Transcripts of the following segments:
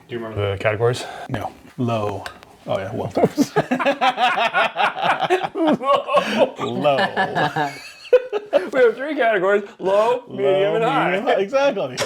Do you remember the categories? No. Low. Oh, yeah, Welters. Low. We have 3 categories: low, medium, and high. Exactly.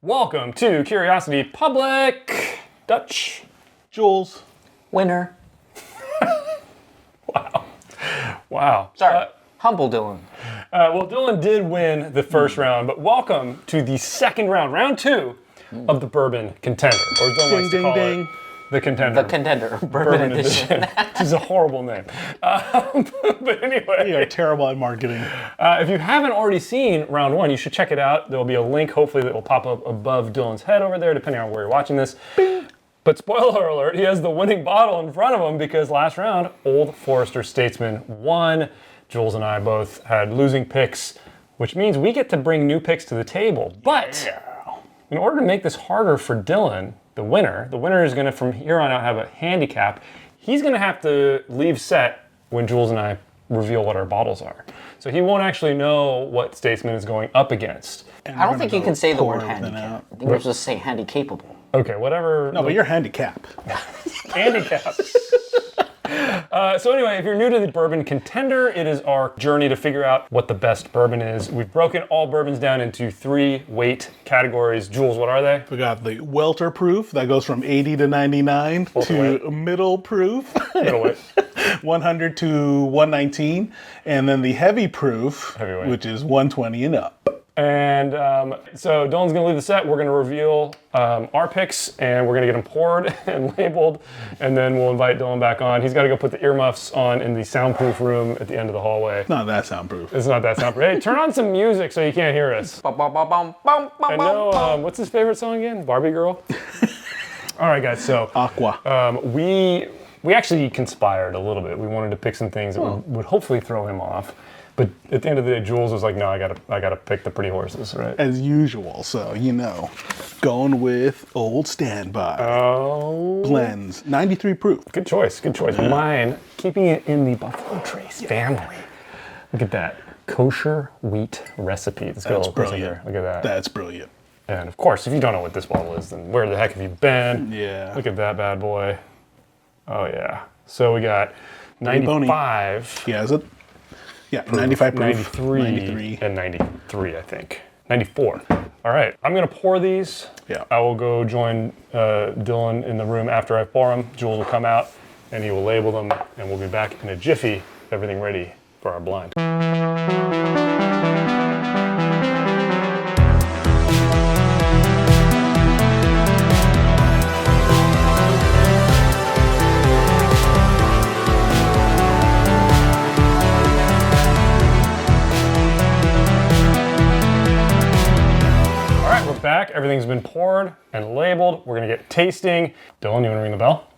Welcome to Curiosity Public. Dutch. Jules. Winner. Wow. Sorry. Humble Dylan. Well, Dylan did win the first round, but welcome to the second round, round 2 of the Bourbon Contender, or Dylan likes to call it the Contender. The Contender. Bourbon edition. Which is a horrible name. But anyway. You are terrible at marketing. If you haven't already seen round 1, you should check it out. There'll be a link, hopefully, that will pop up above Dylan's head over there, depending on where you're watching this. Bing. But spoiler alert, he has the winning bottle in front of him because last round, Old Forester Statesman won. Jules and I both had losing picks, which means we get to bring new picks to the table. But in order to make this harder for Dylan, the winner is going to, from here on out, have a handicap. He's going to have to leave set when Jules and I reveal what our bottles are. So he won't actually know what Statesman is going up against. I don't think you can say the word handicap. I think you're supposed to say handicapable. Okay, whatever. No, but you're handicap. Handicap. So anyway, if you're new to the Bourbon Contender, it is our journey to figure out what the best bourbon is. We've broken all bourbons down into 3 weight categories. Jules, what are they? We got the Welter proof that goes from 80 to 99 to middle proof, Middleweight. 100 to 119, and then the heavy proof, Heavyweight. which is 120 and up. And so Dylan's going to leave the set. We're going to reveal our picks, and we're going to get them poured and labeled, and then we'll invite Dylan back on. He's got to go put the earmuffs on in the soundproof room at the end of the hallway. Not that soundproof. It's not that soundproof. Hey, turn on some music so you can't hear us. I know, what's his favorite song again? Barbie Girl? All right, guys, so Aqua. we actually conspired a little bit. We wanted to pick some things that would hopefully throw him off. But at the end of the day, Jules was like, no, I gotta pick the pretty horses, right? As usual, so going with Old Standby. Oh. Blends, 93 proof. Good choice. Yeah. Mine, keeping it in the Buffalo Trace family. Look at that. Kosher wheat recipe. That's brilliant. Look at that. That's brilliant. And of course, if you don't know what this bottle is, then where the heck have you been? Yeah. Look at that bad boy. Oh yeah. So we got 95. Yeah, is it? Yeah, 95 proof. 93 and 93, I think. 94. All right, I'm gonna pour these. Yeah. I will go join Dylan in the room after I pour them. Jules will come out and he will label them, and we'll be back in a jiffy, everything ready for our blind. Back, everything's been poured and labeled. We're gonna get tasting. Dylan, you wanna ring the bell?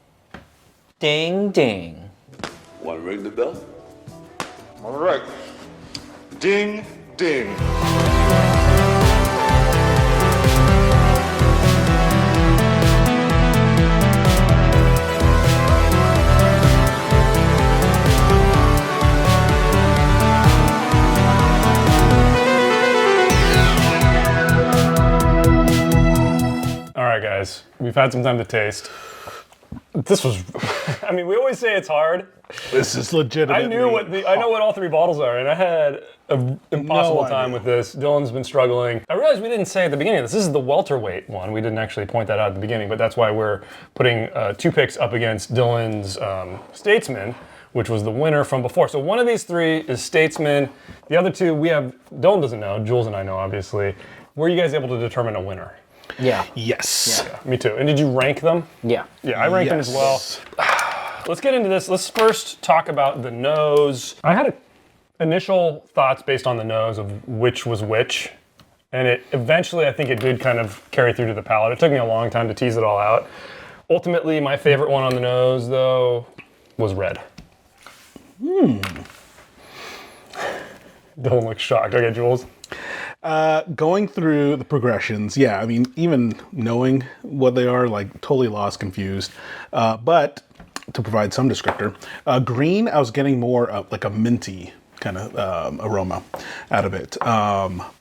Ding, ding. Want to ring the bell? All right. Ding, ding. All right, guys, we've had some time to taste. This was, I mean, we always say it's hard. This is legitimate. I know what all 3 bottles are, and I had an impossible time with this. Dylan's been struggling. I realized we didn't say at the beginning of this is the welterweight one. We didn't actually point that out at the beginning, but that's why we're putting 2 picks up against Dylan's Statesman, which was the winner from before. So one of these 3 is Statesman. The other 2, Dylan doesn't know, Jules and I know, obviously. Were you guys able to determine a winner? Yeah. Yes. Yeah, me too. And did you rank them? Yeah. Yeah, I ranked them as well. Let's get into this. Let's first talk about the nose. I had initial thoughts based on the nose of which was which. And it eventually, I think it did kind of carry through to the palate. It took me a long time to tease it all out. Ultimately, my favorite one on the nose, though, was red. Dylan looks shocked. Okay, Jules? Going through the progressions, yeah, I mean, even knowing what they are, like, totally lost, confused. But to provide some descriptor, green, I was getting more of like a minty kind of aroma out of it.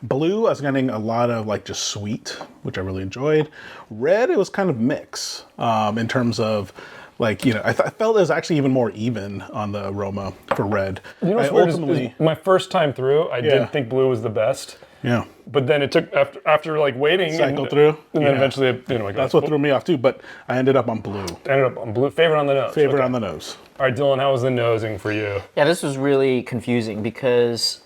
Blue, I was getting a lot of like just sweet, which I really enjoyed. Red, it was kind of mix in terms of like, I felt it was actually even more even on the aroma for red. You know what's weird is my first time through, I didn't think blue was the best. Yeah. But then it took after like waiting cycle through, and then eventually that's what threw me off too. But I ended up on blue. Favorite on the nose. Favorite on the nose. All right, Dylan, how was the nosing for you? Yeah, this was really confusing because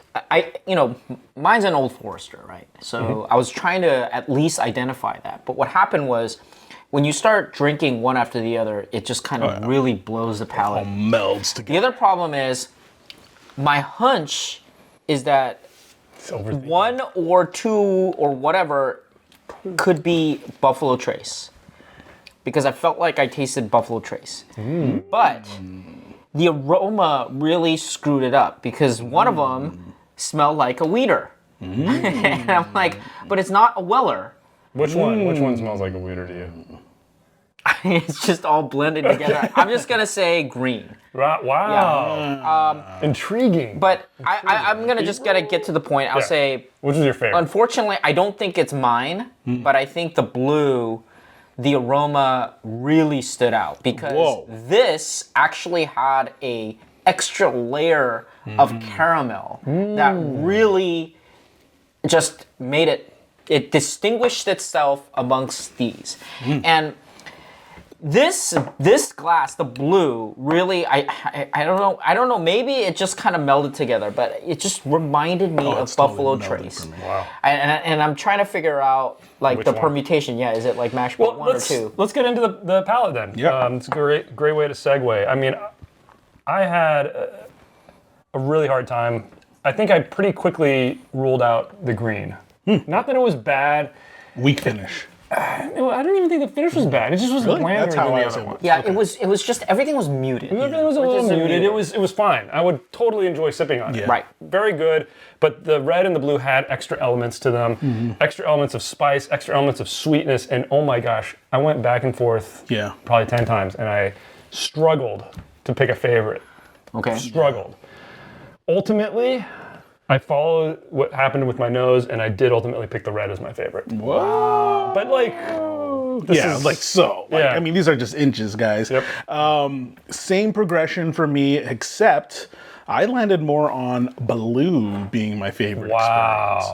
mine's an Old Forester, right? So I was trying to at least identify that. But what happened was, when you start drinking one after the other, it just kind of really blows the palate. It all melds together. The other problem is, my hunch is that one or two or whatever could be Buffalo Trace, because I felt like I tasted Buffalo Trace. But the aroma really screwed it up, because one of them smelled like a Weeder. And I'm like, but it's not a Weller. Which one smells like a Weeder to you? It's just all blended together. I'm just gonna say green. Right, wow. Intriguing. But I'm gonna get to the point. I'll say, which is your favorite? Unfortunately, I don't think it's mine, but I think the blue, the aroma really stood out, because this actually had a extra layer of caramel that really just made it distinguished itself amongst these. And this glass, the blue, really, I don't know, maybe it just kind of melded together, but it just reminded me of Buffalo Trace. Wow. And I'm trying to figure out like Which the one? permutation. Yeah, is it like mash bill 1 or 2? Let's get into the palate then. Yeah. It's a great way to segue. I mean, I had a really hard time. I think I pretty quickly ruled out the green. Not that it was bad. Weak finish. I don't even think the finish was bad. It just was blander That's how than the I other was. one. Yeah, it was just, everything was muted. Everything was a little muted. It was fine. I would totally enjoy sipping on it. Yeah. Right. Very good. But the red and the blue had extra elements to them, extra elements of spice, extra elements of sweetness, and oh my gosh, I went back and forth probably 10 times, and I struggled to pick a favorite. Okay. Struggled. Ultimately, I followed what happened with my nose, and I did ultimately pick the red as my favorite. Whoa. But like, I mean, these are just inches, guys. Yep. Same progression for me, except I landed more on blue being my favorite experience.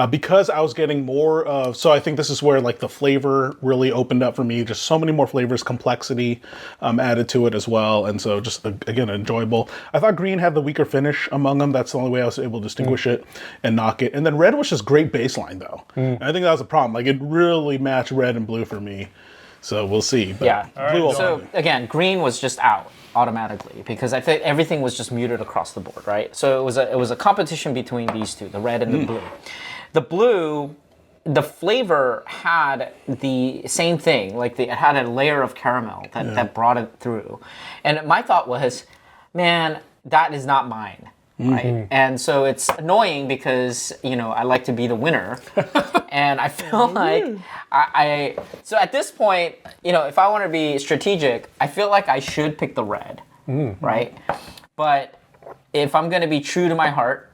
Because I was getting more of, so I think this is where like the flavor really opened up for me. Just so many more flavors, complexity added to it as well. And so just, again, enjoyable. I thought green had the weaker finish among them. That's the only way I was able to distinguish it and knock it. And then red was just great baseline though. And I think that was a problem. Like it really matched red and blue for me. So we'll see. But blue so again, green was just out automatically, because I think everything was just muted across the board, right? So it was a competition between these two, the red and the blue. The blue, the flavor had the same thing, like it had a layer of caramel that brought it through. And my thought was, man, that is not mine. Right. And so it's annoying because, I like to be the winner. And I feel like so at this point, if I want to be strategic, I feel like I should pick the red. Right. But if I'm going to be true to my heart,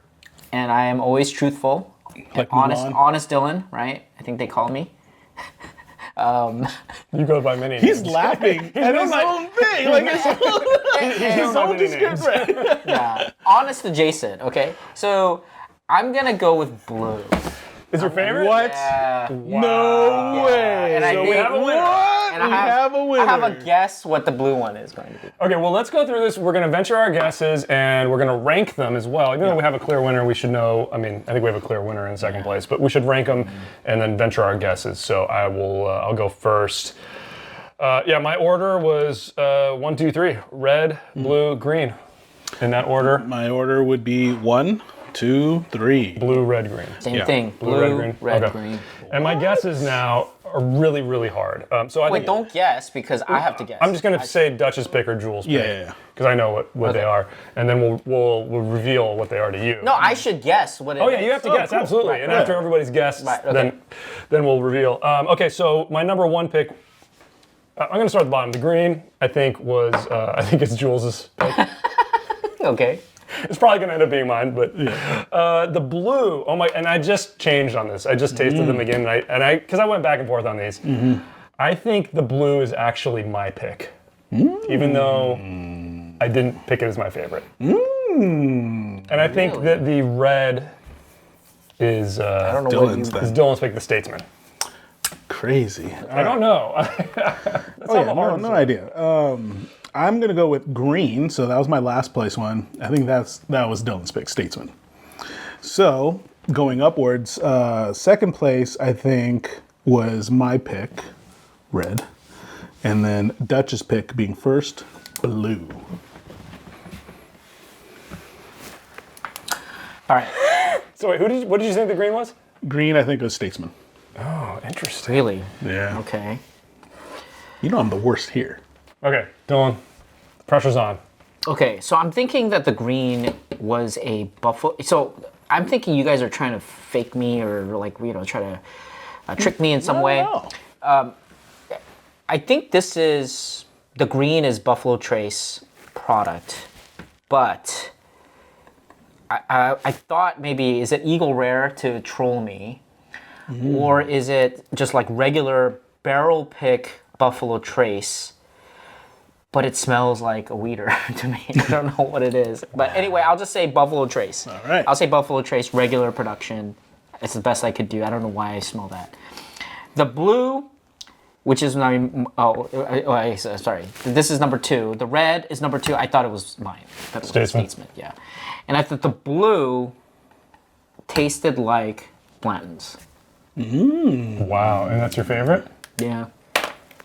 and I am always truthful, and honest Dylan, right? I think they call me. You go by many names. He's laughing at his own thing. Like his own description. Yeah. Honest adjacent, okay? So I'm going to go with blue. Is your favorite? What? Yeah. No way. And I think, we have a winner. And we have a winner. I have a guess what the blue one is going to be. Okay, well, let's go through this. We're going to venture our guesses, and we're going to rank them as well. Even though we have a clear winner, we should know. I mean, I think we have a clear winner in second place, but we should rank them and then venture our guesses. So I'll go first. My order was 1, 2, 3. Red, blue, green. In that order. My order would be 1, 2, 3. Blue, red, green. Same thing. Blue, red, green. Red, Okay. green. And my guesses now are really, really hard. So I Wait, think don't guess because I have to guess. I'm just going to say Dutch's pick or Jules' pick. Yeah. Because I know what they Okay. are, and then we'll reveal what they are to you. No, I should guess what it is. Oh yeah, you have to guess, cool. absolutely. Right, and right. after everybody's guessed, Right, okay. then we'll reveal. Okay, so my number one pick, I'm going to start at the bottom. The green, I think it's Jules's pick. Okay. It's probably going to end up being mine, but the blue. Oh my! And I just changed on this. I just tasted them again, and I because I went back and forth on these. I think the blue is actually my pick, even though I didn't pick it as my favorite. And I think that the red is I don't know what you. Dylan's is then. Dylan's pick, the Statesman. Crazy. I don't know. No idea. I'm gonna go with green. So that was my last place one. I think that was Dylan's pick, Statesman. So going upwards, second place I think was my pick, red, and then Dutch's pick being first, blue. All right. So wait, what did you think the green was? Green, I think, was Statesman. Oh, interesting. Really? Yeah. Okay. You know I'm the worst here. Okay, Dylan, the pressure's on. Okay, so I'm thinking that the green was a buffalo. So I'm thinking you guys are trying to fake me or try to trick me in some way. No. I think the green is Buffalo Trace product, but I thought maybe is it Eagle Rare to troll me, or is it just like regular barrel pick Buffalo Trace? But it smells like a weeder to me. I don't know what it is. But anyway, I'll just say Buffalo Trace. All right. I'll say Buffalo Trace, regular production. It's the best I could do. I don't know why I smell that. The blue, which is sorry. This is number 2. The red is number 2. I thought it was mine. That was Statesman. Statesman, yeah. And I thought the blue tasted like Blanton's. Wow, and that's your favorite? Yeah.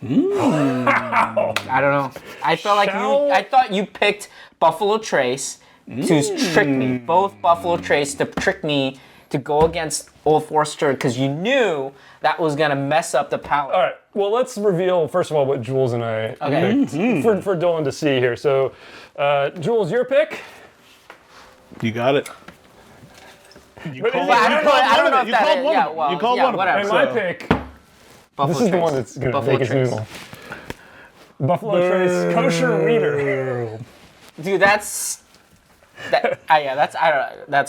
I don't know. I felt like I thought you picked Buffalo Trace to trick me. Both Buffalo Trace to trick me to go against Old Forester because you knew that was gonna mess up the palate. All right. Well, let's reveal first of all what Jules and I Okay. picked for Dylan to see here. So, Jules, your pick. You got it. But But I don't know if You that called is. one Yeah, of them. well, You called yeah, one of them. whatever. And my So- pick. Buffalo This is the Trace. one that's going to Buffalo make us Trace. noodle. Buffalo Trace kosher reader. Dude, that's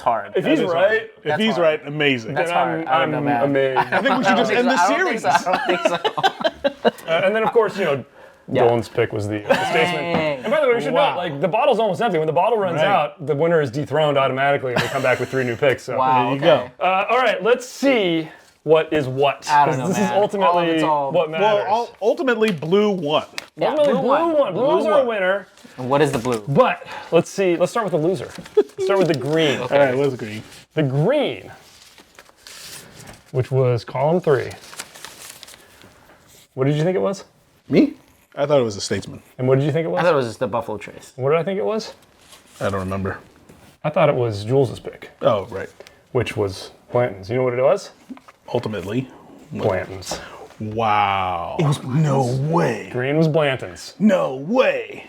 hard. If he's right, If That's he's hard. right, amazing. That's then hard. I don't know, I'm man. amazed. I think we should just end the I don't series. think so. I don't think so. And then, of course, Dylan's pick was the Statesman. And by the way, we should note, like, the bottle's almost empty. When the bottle runs Right. out, the winner is dethroned automatically, and we come back with 3 new picks. So. Wow. There you okay. go. All right, let's see what is what. I don't know, This man. is All of ultimately it's all- what matters. Well, ultimately, blue won. Yeah, Ultimately, blue one. Blue is our won. winner. And what is the blue? But let's see. Let's start with the loser. Let's start with the green. All right, what's green? The green, which was column 3. What did you think it was? Me? I thought it was a Statesman. And what did you think it was? I thought it was just the Buffalo Trace. What did I think it was? I don't remember. I thought it was Jules's pick, Oh, right. which was Blanton's. You know what it was? Ultimately. Blanton's. Wow. No way. Green was Blanton's. No way.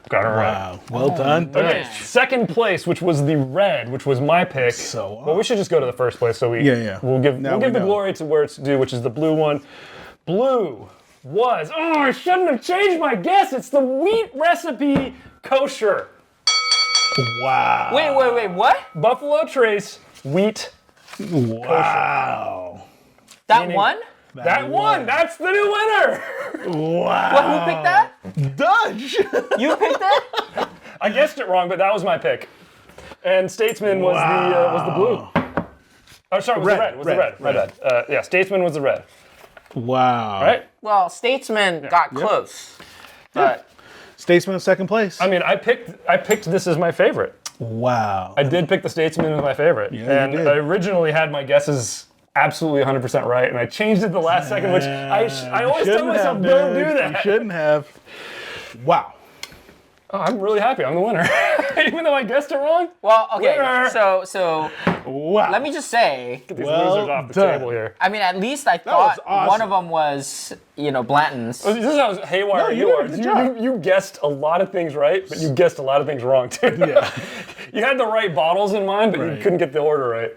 Got it right. Wow. Well done. Okay, Man. second place, which was the red, which was my pick. So, well, we should just go to the first place. So Yeah. we'll give Now the we know. glory to where it's due, which is the blue one. Blue was I shouldn't have changed my guess. It's the wheat recipe kosher Wow. Wait, what? Buffalo Trace wheat. Wow. That Meaning- one? That one. That's the new winner. Wow. What, who picked that? Dutch. You picked that? I guessed it wrong, but that was my pick. And Statesman was the blue. Oh, sorry, it was Red, the red. It was red, the red. My red. bad. Yeah, Statesman was the red. Wow. Right? Well, Statesman got close. But Statesman in second place. I mean, I picked this as my favorite. Wow. I did pick the Statesman as my favorite. Yeah, you and did. I originally had my guesses absolutely 100% right, and I changed it the last second, which I always tell myself, don't do that. You shouldn't have. Wow. Oh, I'm really happy. I'm the winner. Even though I guessed it wrong. Well, okay, Winner. so Wow. let me just say, Get these Well losers off the done. table here. I mean, at least I was thought awesome. one of them was, Blanton's. This is how haywire No, you you did a are. good job. You guessed a lot of things right, but you guessed a lot of things wrong too. Yeah. You had the right bottles in mind, but you Right. couldn't get the order right.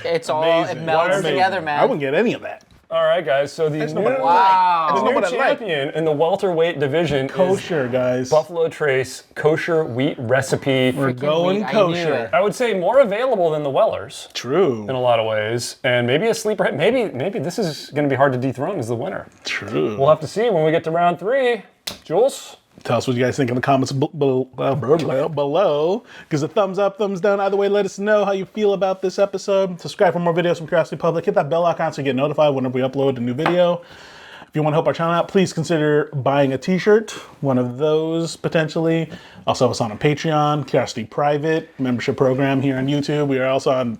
It's all, Amazing. it melds Amazing. together, man. I wouldn't get any of that. All right, guys. So the new, not what I like. Wow. That's the not new what I like. champion in the welterweight division is Kosher, guys. Buffalo Trace kosher wheat recipe. We're going wheat, I knew kosher. it. I would say more available than the Wellers True. in a lot of ways, and maybe a sleeper hit. Maybe this is going to be hard to dethrone as the winner. True. We'll have to see when we get to round 3. Jules? Tell us what you guys think in the comments below. Give us a thumbs up, thumbs down. Either way, let us know how you feel about this episode. Subscribe for more videos from Curiosity Public. Hit that bell icon so you get notified whenever we upload a new video. If you want to help our channel out, please consider buying a t-shirt. One of those, potentially. Also have us on Patreon, Curiosity Private, membership program here on YouTube. We are also on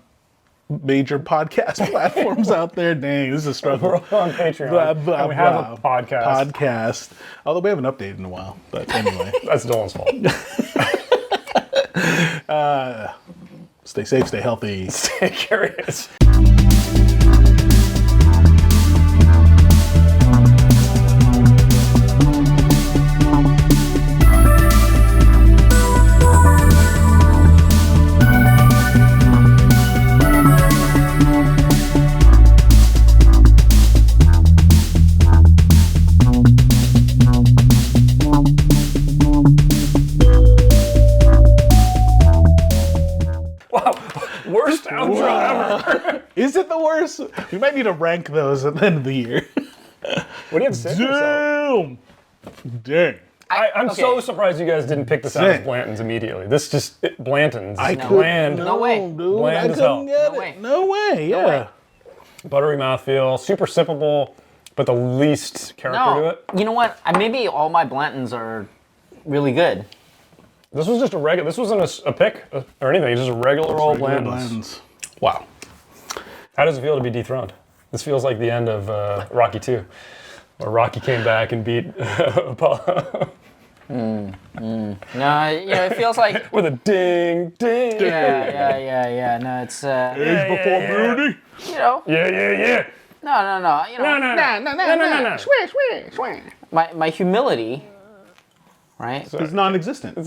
major podcast platforms out there. Dang, this is a struggle. We're on Patreon. Blah, blah, and we have blah. a podcast. Although we haven't updated in a while. But anyway. That's Dolan's fault. Stay safe, stay healthy. Stay curious. Wow, worst outro ever. Is it the worst? We might need to rank those at the end of the year. What do you have to say for yourself? Dang. I'm okay. so surprised you guys didn't pick this out as Sick. Blanton's immediately. This just, Blanton's. I It's could- bland. No way. Dude, Bland I as hell. couldn't get No it. way. No way, yeah. way. Buttery mouthfeel, super sippable, but the least character to No, it. you know what? Maybe all my Blantons are really good. This was just a regular, this wasn't a pick or anything, it's just a regular old Blanton's. Wow. How does it feel to be dethroned? This feels like the end of Rocky 2, where Rocky came back and beat Apollo No, it feels like with a ding, ding. yeah. No, it's Age before beauty. No, Yeah. no. No. My humility, right? It's non-existent.